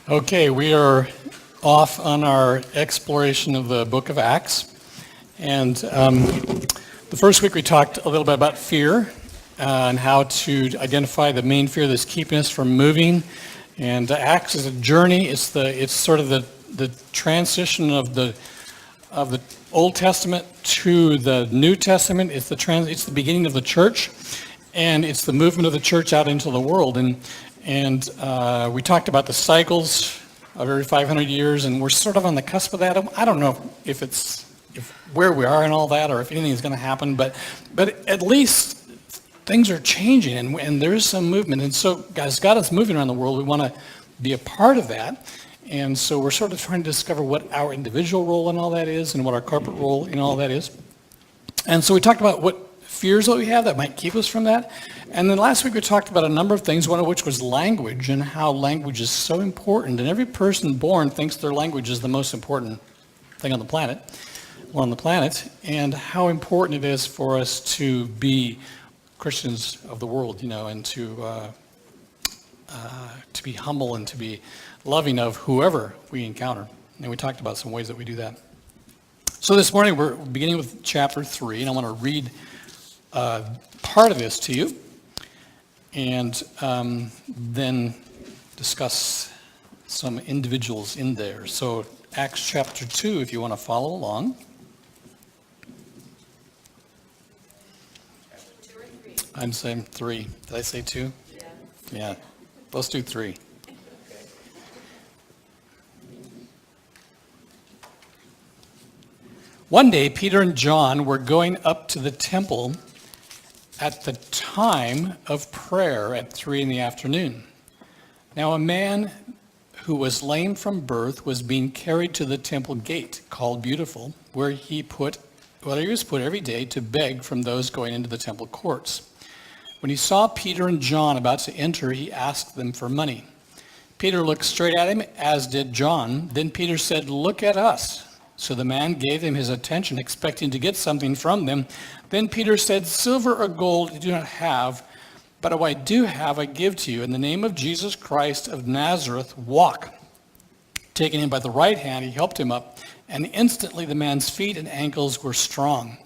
Okay, we are off on our exploration of the book of Acts. And the first week we talked a little bit about fear and how to identify the main fear that's keeping us from moving. And Acts is a journey. It's sort of the transition of the Old Testament to the New Testament. It's the beginning of the church, and it's the movement of the church out into the world. And we talked about the cycles of every 500 years, and we're sort of on the cusp of that. I don't know if where we are and all that, or if anything is going to happen, but at least things are changing, and there is some movement. And so, guys, God is moving around the world. We want to be a part of that. And so we're sort of trying to discover what our individual role in all that is and what our corporate role in all that is. And so we talked about what fears that we have that might keep us from that. And then last week we talked about a number of things, one of which was language and how language is so important. And every person born thinks their language is the most important thing on the planet, and how important it is for us to be Christians of the world, and to be humble and to be loving of whoever we encounter. And we talked about some ways that we do that. So this morning we're beginning with chapter 3, and I want to read part of this to you, and then discuss some individuals in there. So Acts chapter 2, if you want to follow along. I'm saying 3. Did I say 2? Yeah. Let's do 3. One day, Peter and John were going up to the temple at the time of prayer at 3 p.m. Now a man who was lame from birth was being carried to the temple gate, called Beautiful, where he was put every day to beg from those going into the temple courts. When he saw Peter and John about to enter, he asked them for money. Peter looked straight at him, as did John. Then Peter said, "Look at us." So the man gave them his attention, expecting to get something from them. Then Peter said, "Silver or gold you do not have, but what I do have I give to you. In the name of Jesus Christ of Nazareth, walk." Taking him by the right hand, he helped him up, and instantly the man's feet and ankles were strong.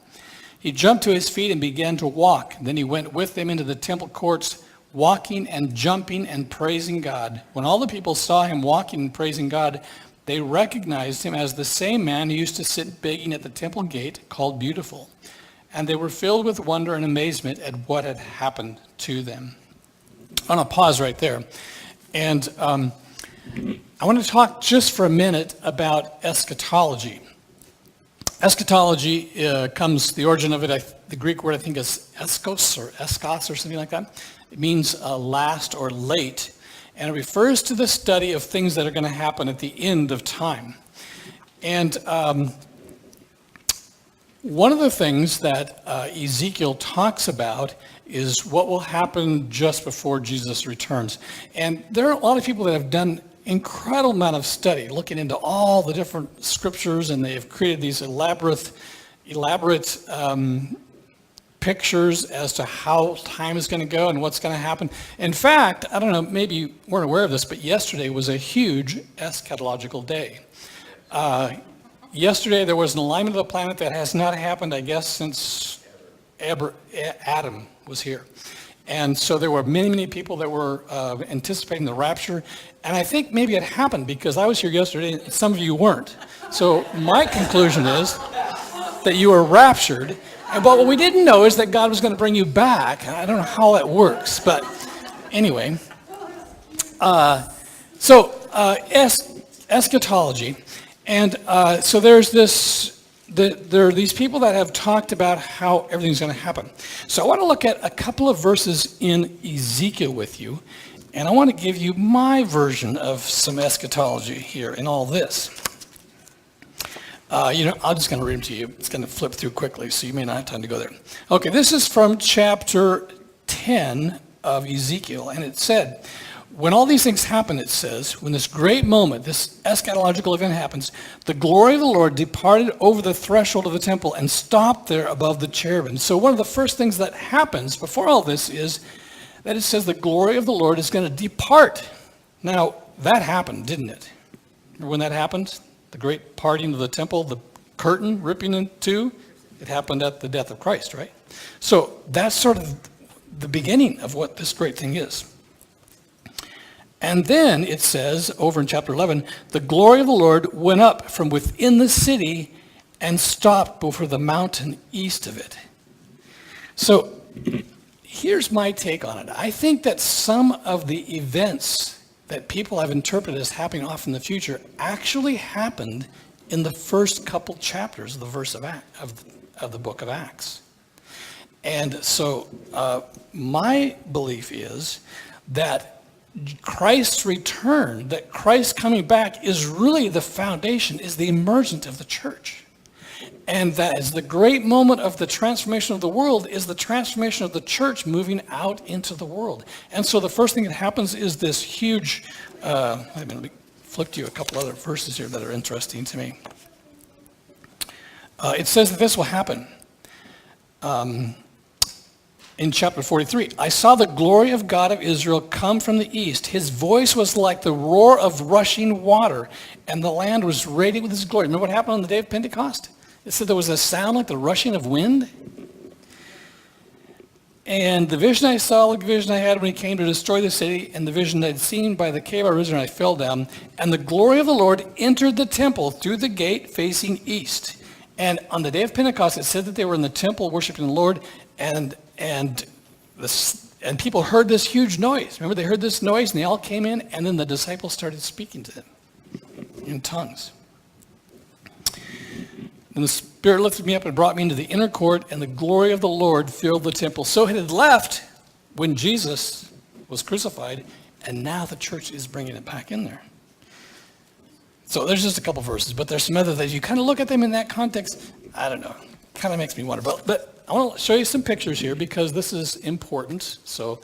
He jumped to his feet and began to walk. Then he went with them into the temple courts, walking and jumping and praising God. When all the people saw him walking and praising God, they recognized him as the same man who used to sit begging at the temple gate, called Beautiful. And they were filled with wonder and amazement at what had happened to them. I'm going to pause right there. And I want to talk just for a minute about eschatology. Eschatology the origin of it, the Greek word I think is eskos or something like that. It means last or late. And it refers to the study of things that are going to happen at the end of time. And one of the things that Ezekiel talks about is what will happen just before Jesus returns. And there are a lot of people that have done incredible amount of study looking into all the different scriptures, and they have created these elaborate pictures as to how time is going to go and what's going to happen. In fact, I don't know, maybe you weren't aware of this, but yesterday was a huge eschatological day. Yesterday there was an alignment of the planet that has not happened, I guess, since Adam was here. And so there were many people that were anticipating the rapture. And I think maybe it happened because I was here yesterday and some of you weren't. So my conclusion is that you were raptured. But what we didn't know is that God was going to bring you back. I don't know how that works, but anyway. Eschatology. And so there are these people that have talked about how everything's going to happen. So I want to look at a couple of verses in Ezekiel with you, and I want to give you my version of some eschatology here in all this. I'm just going to read them to you. It's going to flip through quickly, so you may not have time to go there. Okay, this is from chapter 10 of Ezekiel, and it said, when all these things happen, it says, when this great moment, this eschatological event happens, the glory of the Lord departed over the threshold of the temple and stopped there above the cherubim. So one of the first things that happens before all this is that it says the glory of the Lord is going to depart. Now, that happened, didn't it? Remember when that happened? The great parting of the temple, the curtain ripping in two? It happened at the death of Christ, right? So that's sort of the beginning of what this great thing is. And then it says over in chapter 11, the glory of the Lord went up from within the city and stopped before the mountain east of it. So here's my take on it. I think that some of the events that people have interpreted as happening off in the future actually happened in the first couple chapters of the book of Acts. And so my belief is that Christ's return, that Christ coming back is really the foundation, is the emergence of the church. And that is the great moment of the transformation of the world is the transformation of the church moving out into the world. And so the first thing that happens is this huge, let me flip to you a couple other verses here that are interesting to me. It says that this will happen. In chapter 43, I saw the glory of God of Israel come from the east. His voice was like the roar of rushing water, and the land was radiant with his glory. Remember what happened on the day of Pentecost? It said there was a sound like the rushing of wind. And the vision I saw, like the vision I had when he came to destroy the city, and the vision I'd seen by the cave I was in, I fell down. And the glory of the Lord entered the temple through the gate facing east. And on the day of Pentecost, it said that they were in the temple worshiping the Lord, and people heard this huge noise. Remember, they heard this noise, and they all came in, and then the disciples started speaking to them in tongues. And the Spirit lifted me up and brought me into the inner court, and the glory of the Lord filled the temple. So it had left when Jesus was crucified, and now the church is bringing it back in there. So there's just a couple verses, but there's some other things. You kind of look at them in that context, I don't know, kind of makes me wonder. But I want to show you some pictures here because this is important. So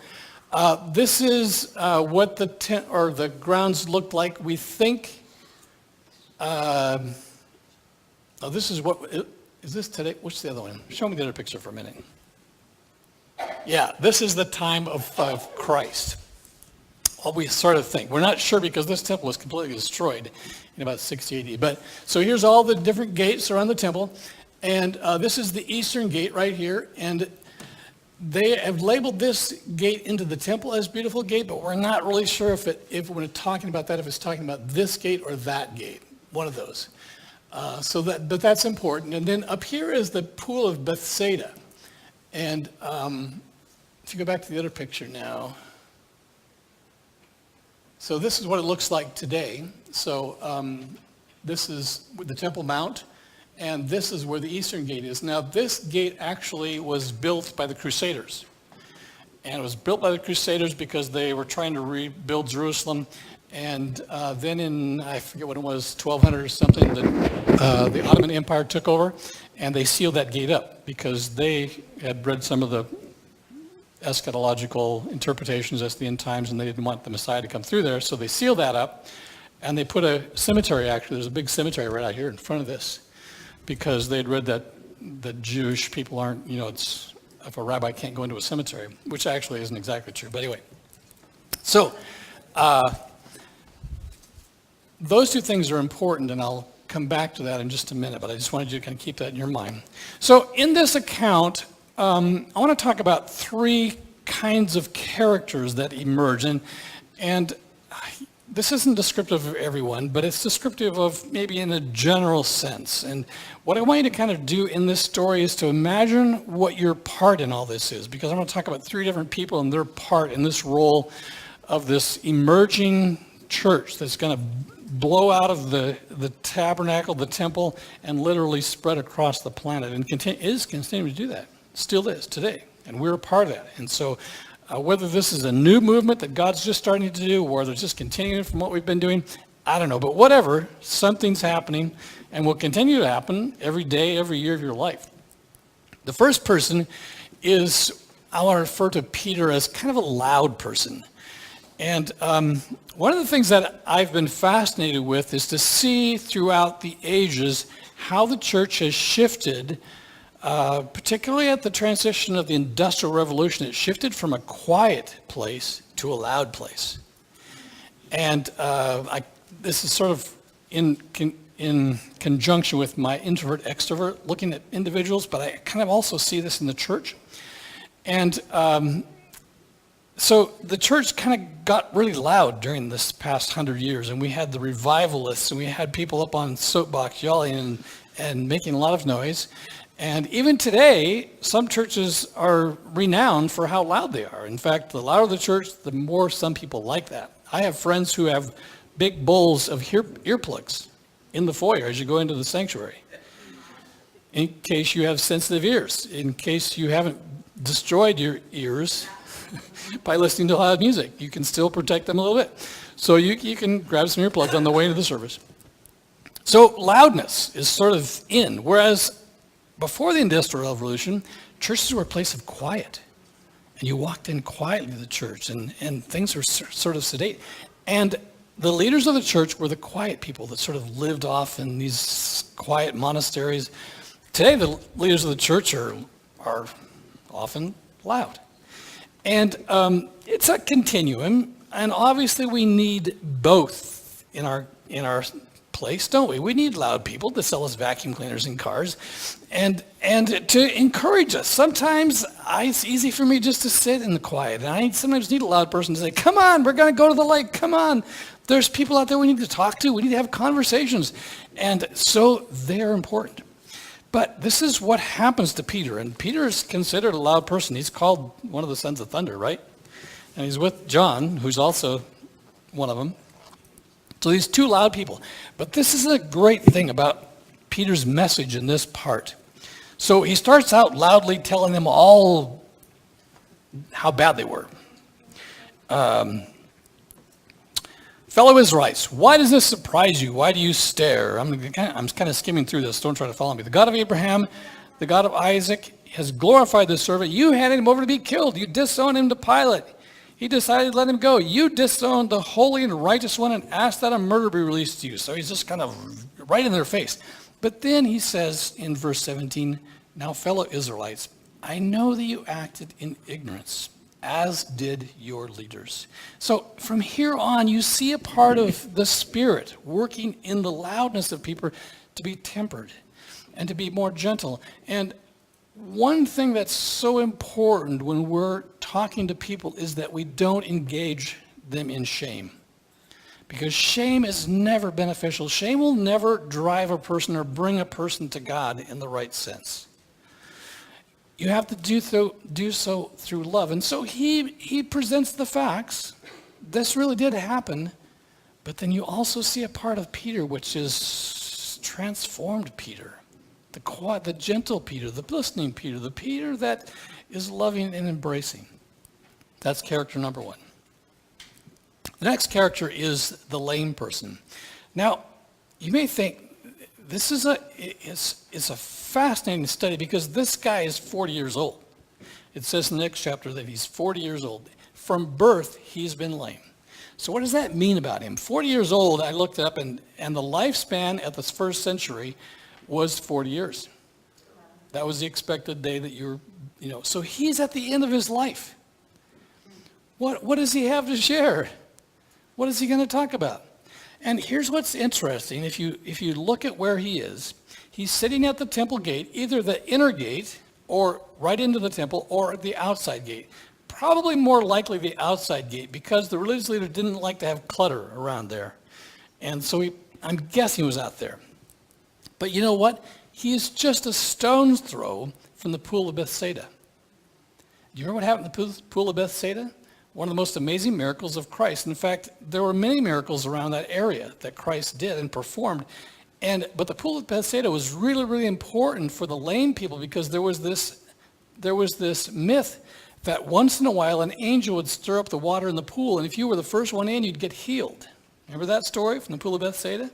this is what the tent or the grounds looked like. We think, this is what, is this today? What's the other one? Show me the other picture for a minute. Yeah, this is the time of Christ. What we sort of think. We're not sure because this temple was completely destroyed in about 60 AD. But so here's all the different gates around the temple. And this is the eastern gate right here. And they have labeled this gate into the temple as beautiful gate, but we're not really sure if when it's talking about that, if it's talking about this gate or that gate, one of those. But that's important. And then up here is the pool of Bethsaida. And if you go back to the other picture now. So this is what it looks like today. So this is the Temple Mount, and this is where the eastern gate is. Now this gate actually was built by the Crusaders. And it was built by the Crusaders because they were trying to rebuild Jerusalem. And then in, I forget what it was, 1200 or something, the Ottoman Empire took over, and they sealed that gate up because they had read some of the eschatological interpretations as the end times, and they didn't want the Messiah to come through there, so they sealed that up, and they put a cemetery, actually, there's a big cemetery right out here in front of this, because they'd read that the Jewish people aren't, it's, if a rabbi can't go into a cemetery, which actually isn't exactly true, but anyway. So, those two things are important, and I'll come back to that in just a minute, but I just wanted you to kind of keep that in your mind. So, in this account, I want to talk about three kinds of characters that emerge. And this isn't descriptive of everyone, but it's descriptive of maybe in a general sense. And what I want you to kind of do in this story is to imagine what your part in all this is, because I'm going to talk about three different people and their part in this role of this emerging church that's going to blow out of the tabernacle, the temple, and literally spread across the planet, and is continuing to do that. Still is today, and we're a part of that. And so whether this is a new movement that God's just starting to do, or whether it's just continuing from what we've been doing, I don't know. But whatever, something's happening and will continue to happen every day, every year of your life. The first person is, I want to refer to Peter as kind of a loud person. And one of the things that I've been fascinated with is to see throughout the ages how the church has shifted. Particularly at the transition of the Industrial Revolution, it shifted from a quiet place to a loud place. And this is sort of in conjunction with my introvert-extrovert looking at individuals, but I kind of also see this in the church. And so the church kind of got really loud during this past 100 years, and we had the revivalists, and we had people up on soapbox yelling and making a lot of noise. And even today, some churches are renowned for how loud they are. In fact, the louder the church, the more some people like that. I have friends who have big bowls of earplugs in the foyer as you go into the sanctuary, in case you have sensitive ears, in case you haven't destroyed your ears by listening to loud music. You can still protect them a little bit. So you can grab some earplugs on the way into the service. So loudness is sort of in, whereas before the Industrial Revolution, churches were a place of quiet. And you walked in quietly to the church, and things were sort of sedate. And the leaders of the church were the quiet people that sort of lived off in these quiet monasteries. Today, the leaders of the church are often loud. And it's a continuum, and obviously we need both in our place, don't we? We need loud people to sell us vacuum cleaners and cars, and to encourage us. Sometimes it's easy for me just to sit in the quiet, and I sometimes need a loud person to say, come on, we're going to go to the lake, come on. There's people out there we need to talk to, we need to have conversations. And so they're important. But this is what happens to Peter, and Peter is considered a loud person. He's called one of the sons of thunder, right? And he's with John, who's also one of them. So these two loud people. But this is a great thing about Peter's message in this part. So he starts out loudly telling them all how bad they were. Fellow Israelites, why does this surprise you? Why do you stare? I'm kind of skimming through this. Don't try to follow me. The God of Abraham, the God of Isaac, has glorified this servant. You handed him over to be killed. You disowned him to Pilate. He decided to let him go. You disowned the holy and righteous one and asked that a murder be released to you. So he's just kind of right in their face. But then he says in verse 17, now fellow Israelites, I know that you acted in ignorance, as did your leaders. So from here on, you see a part of the Spirit working in the loudness of people to be tempered and to be more gentle. And one thing that's so important when we're talking to people is that we don't engage them in shame. Because shame is never beneficial. Shame will never drive a person or bring a person to God in the right sense. You have to do so through love. And so he presents the facts. This really did happen. But then you also see a part of Peter which is transformed Peter. The quiet, the gentle Peter, the listening Peter, the Peter that is loving and embracing. That's character number one. The next character is the lame person. Now, you may think this is it's a fascinating study because this guy is 40 years old. It says in the next chapter that he's 40 years old. From birth, he's been lame. So what does that mean about him? 40 years old, I looked up, and the lifespan at the first century was 40 years. That was the expected day that so he's at the end of his life. What does he have to share? What is he going to talk about? And here's what's interesting. If you look at where he is, he's sitting at the temple gate, either the inner gate or right into the temple or the outside gate. Probably more likely the outside gate because the religious leader didn't like to have clutter around there. And so I'm guessing he was out there. But you know what? He is just a stone's throw from the pool of Bethsaida. Do you remember what happened in the pool of Bethsaida? One of the most amazing miracles of Christ. In fact, there were many miracles around that area that Christ did and performed. But the pool of Bethsaida was really, really important for the lame people because there was this myth that once in a while an angel would stir up the water in the pool, and if you were the first one in, you'd get healed. Remember that story from the pool of Bethsaida?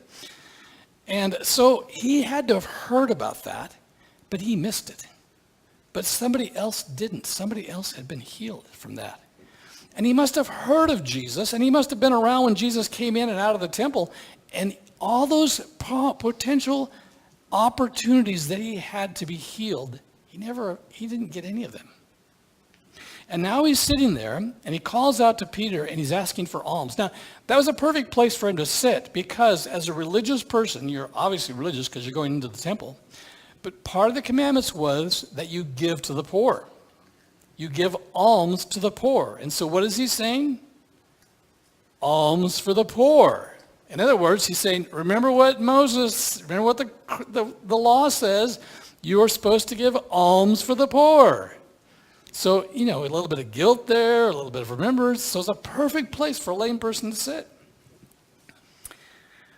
And so he had to have heard about that, but he missed it. But somebody else didn't. Somebody else had been healed from that. And he must have heard of Jesus, and he must have been around when Jesus came in and out of the temple. And all those potential opportunities that he had to be healed, he didn't get any of them. And now he's sitting there, and he calls out to Peter, and he's asking for alms. Now, that was a perfect place for him to sit, because as a religious person, you're obviously religious because you're going into the temple, but part of the commandments was that you give to the poor. You give alms to the poor. And so what is he saying? Alms for the poor. In other words, he's saying, remember what the law says, you are supposed to give alms for the poor. So, a little bit of guilt there, a little bit of remembrance. So it's a perfect place for a lame person to sit.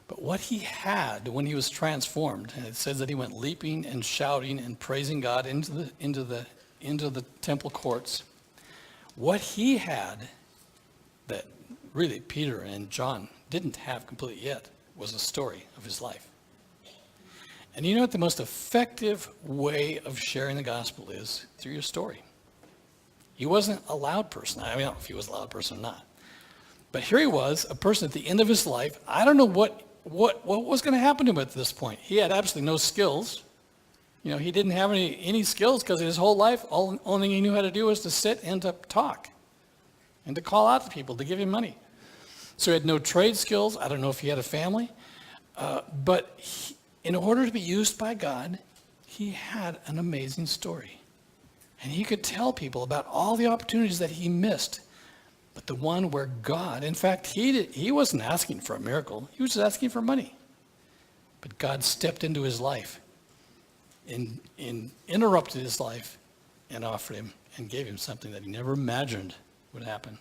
But what he had when he was transformed, and it says that he went leaping and shouting and praising God into the temple courts. What he had that really Peter and John didn't have completely yet was a story of his life. And you know what the most effective way of sharing the gospel is? Through your story. He wasn't a loud person. I don't know if he was a loud person or not. But here he was, a person at the end of his life. I don't know what was going to happen to him at this point. He had absolutely no skills. He didn't have any skills because his whole life, only thing he knew how to do was to sit and to talk and to call out to people, to give him money. So he had no trade skills. I don't know if he had a family. But in order to be used by God, he had an amazing story. And he could tell people about all the opportunities that he missed. But the one where God, in fact, he wasn't asking for a miracle. He was just asking for money. But God stepped into his life and interrupted his life and offered him and gave him something that he never imagined would happen.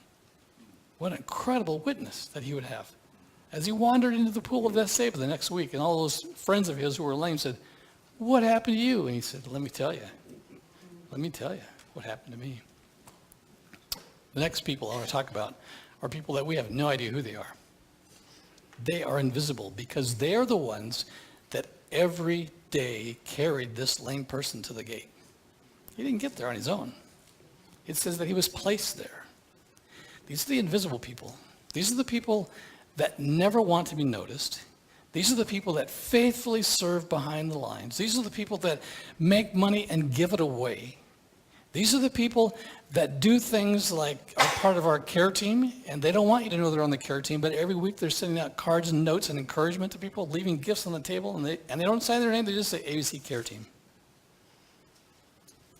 What an incredible witness that he would have. As he wandered into the pool of Bethsaida the next week, and all those friends of his who were lame said, "What happened to you?" And he said, Let me tell you what happened to me. The next people I want to talk about are people that we have no idea who they are. They are invisible because they are the ones that every day carried this lame person to the gate. He didn't get there on his own. It says that he was placed there. These are the invisible people. These are the people that never want to be noticed. These are the people that faithfully serve behind the lines. These are the people that make money and give it away. These are the people that do things like are part of our care team, and they don't want you to know they're on the care team, but every week they're sending out cards and notes and encouragement to people, leaving gifts on the table, and they don't sign their name, they just say ABC Care Team.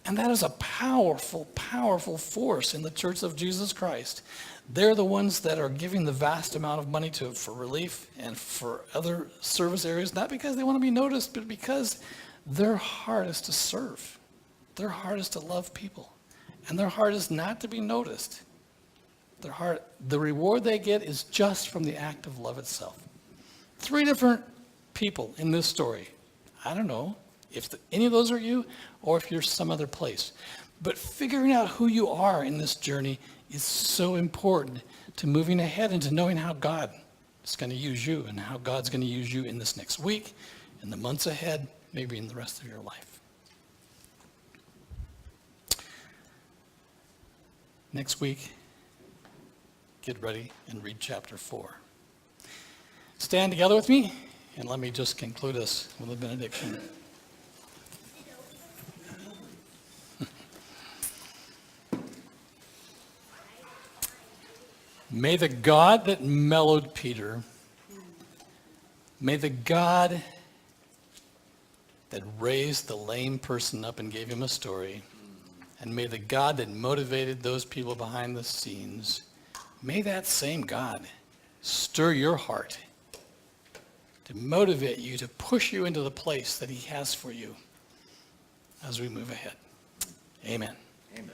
And that is a powerful, powerful force in the Church of Jesus Christ. They're the ones that are giving the vast amount of money for relief and for other service areas, not because they want to be noticed, but because their heart is to serve. Their heart is to love people. And their heart is not to be noticed. The reward they get is just from the act of love itself. 3 different people in this story. I don't know if any of those are you or if you're some other place. But figuring out who you are in this journey is so important to moving ahead and to knowing how God is going to use you and how God's going to use you in this next week, in the months ahead, maybe in the rest of your life. Next week, get ready and read chapter 4. Stand together with me, and let me just conclude us with a benediction. May the God that mellowed Peter, may the God that raised the lame person up and gave him a story, and may the God that motivated those people behind the scenes, may that same God stir your heart to motivate you, to push you into the place that he has for you as we move ahead. Amen. Amen.